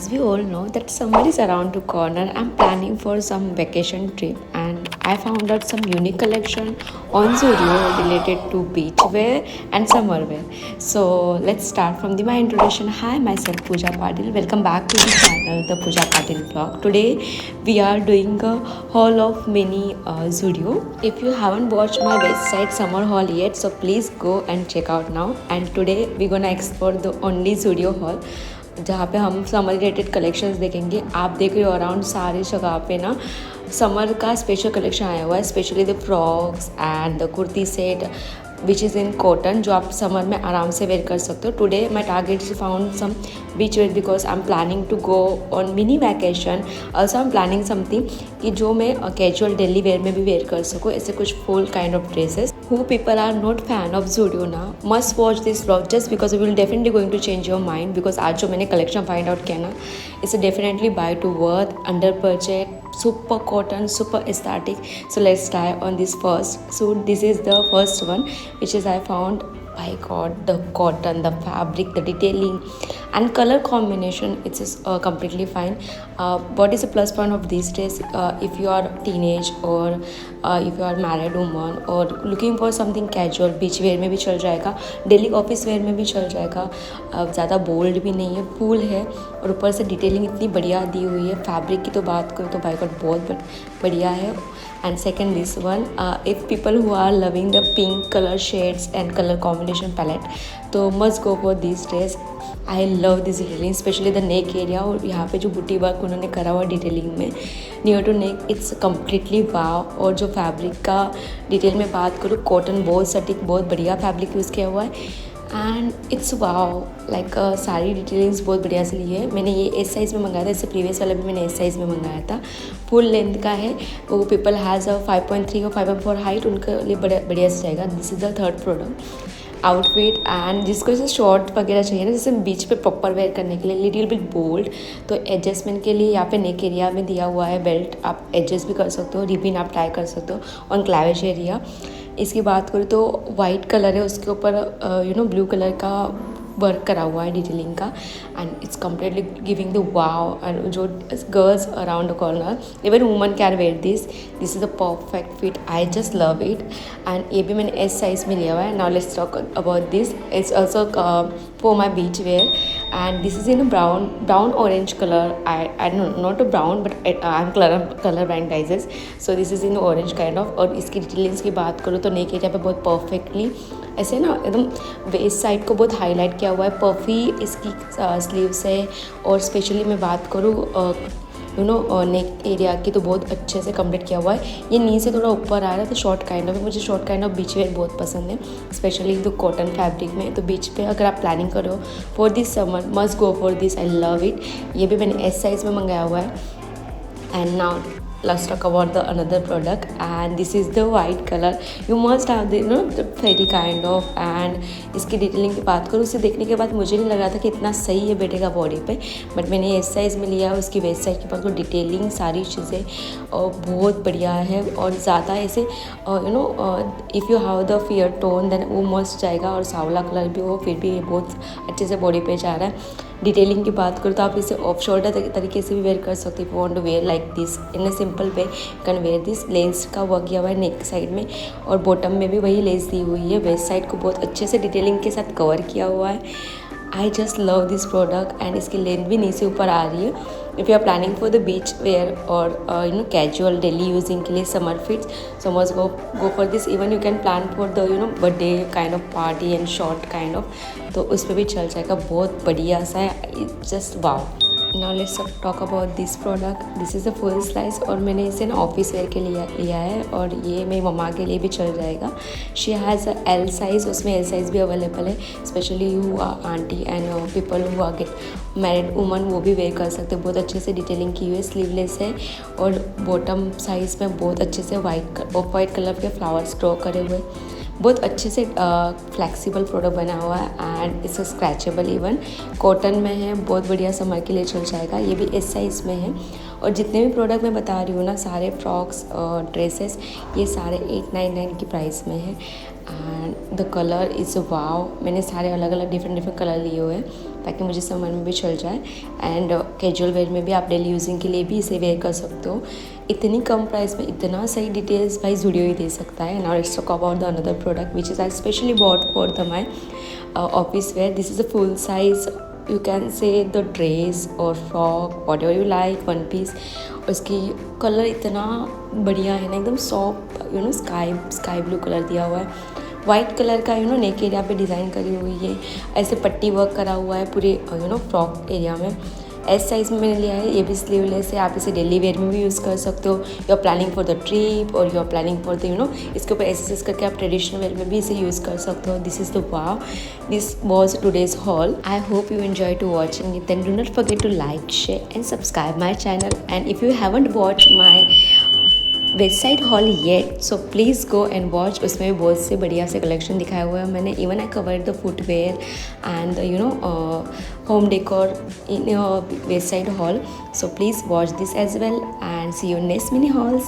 As we all know that summer is around the corner, I'm planning for some vacation trip and I found out some unique collection on Zudio related to beach wear and summer wear. So let's start from my introduction. Hi, myself Pooja Padil. Welcome back to the channel, the Pooja Padil vlog. Today we are doing a haul of mini Zudio. If you haven't watched my website summer haul yet, so please go and check out now. And today we're gonna explore the only Zudio haul जहाँ पे हम summer related collections देखेंगे। आप देख रहे हो around सारी जगह पे ना समर का स्पेशल कलेक्शन आया हुआ है, specially the frocks and the kurti set which is in cotton, जो आप समर में आराम से वेयर कर सकते हो। Today my target is found some beach wear because I am planning to go on mini vacation. Also I am planning something कि जो मैं कैजुअल डेली वेयर में भी वेयर कर सकूँ, ऐसे कुछ full kind of dresses. Who people are not fan of Zudio now must watch this vlog just because it will definitely going to change your mind, because आज जो मैंने collection find out किया ना, it's a definitely buy to worth, under budget, super cotton, super aesthetic. So let's try on this first. So this is the first one which is I found. My god, the cotton, the fabric, the detailing and color combination, it's completely fine. What is the plus point of this dress? If you are teenage or if you are married woman or looking for something casual, beach wear में भी चल जाएगा, daily office where में भी चल जाएगा। ज़्यादा bold भी नहीं है, फुल है और ऊपर से डिटेलिंग इतनी बढ़िया दी हुई है। फैब्रिक की तो बात करूँ तो बाय गॉड बहुत बढ़िया है। And second, this one, if people who are loving the pink color shades and color combination palette, तो must go for this dress. I love this detailing, especially the neck area और यहाँ पे जो बूटी work उन्होंने करा हुआ detailing में near to neck, it's completely wow. और जो फैब्रिक का डिटेल में बात करूँ, कॉटन बहुत सटीक, बहुत बढ़िया फैब्रिक यूज़ किया हुआ है एंड इट्स वाव। लाइक सारी डिटेलिंग्स बहुत बढ़िया से ली है। मैंने ये एस साइज़ में मंगाया था, इससे प्रीवियस वाला भी मैंने एस साइज़ में मंगाया था। फुल लेंथ का है, वो पीपल हैज़ 5.3 और 5.4 हाइट, उनके लिए बढ़िया से जाएगा। This is the third product outfit. And जिसको जैसे शॉर्ट वगैरह चाहिए ना, जैसे बीच पे प्रॉपर वेयर करने के लिए लिटिल बिट बोल्ड, तो एडजस्टमेंट के लिए यहाँ पे नेक एरिया में दिया हुआ है बेल्ट, आप एडजस्ट भी कर सकते हो, रिबिन आप ट्राई कर सकते हो ऑन क्लैविश एरिया। इसकी बात करूँ तो वाइट कलर है, उसके ऊपर ब्लू कलर का वर्क करा हुआ है डिटेलिंग का and it's completely giving the wow. And जो girls around the corner, even women can wear this is the perfect fit. I just love it and ये भी मैंने एस साइज़ में लिया हुआ है। Now let's talk about this. It's also for my beach wear and this is in a brown orange color. I know not a brown but I'm color blind guys, so this is in orange kind of। और इसकी detailings की बात करूँ तो नेक area पे बहुत perfectly ऐसे ना एकदम वेस्ट साइड को बहुत हाईलाइट किया हुआ है। पफी इसकी स्लीव्स है और स्पेशली मैं बात करूँ नेक एरिया की तो बहुत अच्छे से कंप्लीट किया हुआ है। ये नी से थोड़ा ऊपर आ रहा है तो शॉर्ट काइंड ऑफ है। मुझे short kind of beach wear बहुत पसंद है, स्पेशली तो कॉटन फैब्रिक में। तो बीच पे अगर आप प्लानिंग करो for this summer, must go for this. I love it. ये भी मैंने एस साइज़ में मंगाया हुआ है। And now let's talk about the another product, and this is the white color. You must have the fairy kind of। and इसकी detailing की बात करूँ, उसे देखने के बाद मुझे नहीं लगा था कि इतना सही है बेटे का बॉडी पे, बट मैंने एस साइज़ में लिया। उसकी वेस्ट साइड की बात करूँ, डिटेलिंग सारी चीज़ें बहुत बढ़िया है और ज़्यादा ऐसे if you have the fair tone then वो मस्त जाएगा, और सावला कलर भी हो फिर भी बहुत अच्छे से बॉडी पे जा रहा है। डिटेलिंग की बात करूँ तो आप इसे ऑफ शोल्डर तरीके से भी वेयर कर सकते हो। Want to wear like this in a simple way, can wear this. Lace का वर्क किया हुआ है नेक साइड में और बॉटम में भी वही लेस दी हुई है। वेस्ट साइड को बहुत अच्छे से डिटेलिंग के साथ कवर किया हुआ है। I just love this product and इसकी लेंथ भी नीचे ऊपर आ रही है। If you are planning for the beach wear और कैजुअल डेली यूजिंग के लिए summer fits, so must go for this. Even you can plan for the birthday kind of party and short kind of, तो उस पर भी चल जाएगा। बहुत बढ़िया सा है, just wow. Now let's talk about this product. This is a full slice और मैंने इसे ना ऑफिस वेयर के लिए लिया है और ये मेरी मम्मा के लिए भी चल जाएगा। She has a L size, उसमें एल साइज़ भी अवेलेबल है। Specially you aunty and people who are get married woman, वो भी वेयर कर सकते हैं। बहुत अच्छे से डिटेलिंग की हुई है, स्लीवलेस है और बॉटम साइज़ में बहुत अच्छे से ऑफ वाइट कलर के फ्लावर्स ड्रॉ करे हुए, बहुत अच्छे से फ्लेक्सिबल प्रोडक्ट बना हुआ है and it's scratchable. Even cotton में है, बहुत बढ़िया समर के लिए चल जाएगा। ये भी एस साइज़ में है और जितने भी प्रोडक्ट मैं बता रही हूँ ना, सारे फ्रॉक्स ड्रेसेस, ये सारे 899 की प्राइस में है एंड द कलर इज़ वाव। मैंने सारे अलग अलग डिफरेंट कलर लिए हुए हैं ताकि मुझे समर में भी चल जाए। एंड कैजुअल वेयर में भी आप डेली यूजिंग के लिए भी इसे वेयर कर सकते हो। इतनी कम प्राइस में इतना सही डिटेल्स भाई ज़ूडियो ही दे सकता है। Now let's talk about the another product which is I specially bought for the my office wear. This is a full size, you can say the dress और frock, whatever you like, one piece. उसकी colour इतना बढ़िया है ना, एकदम soft you know sky blue colour दिया हुआ है। वाइट कलर का यू नो नेक एरिया पे डिज़ाइन करी हुई है, ऐसे पट्टी वर्क करा हुआ है पूरे यू नो फ्रॉक एरिया में। एस साइज़ में मैंने लिया है, ये भी स्लीवलेस है। आप इसे डेली वेयर में भी यूज़ कर सकते हो। You are planning for the trip और you are planning for the you know, इसके ऊपर एसेस करके आप ट्रेडिशनल वेयर में भी इसे यूज़ कर सकते हो। This is the wow, this was today's haul. I hope you enjoy to watching it, then do not forget to like, share and subscribe my channel. And if you haven't watch my website haul yet, so please go and watch. उसमें भी बहुत से बढ़िया से collection दिखाया हुआ है मैंने। Even I covered the footwear and you know home decor in website hall, so please watch this as well and see you next mini hauls.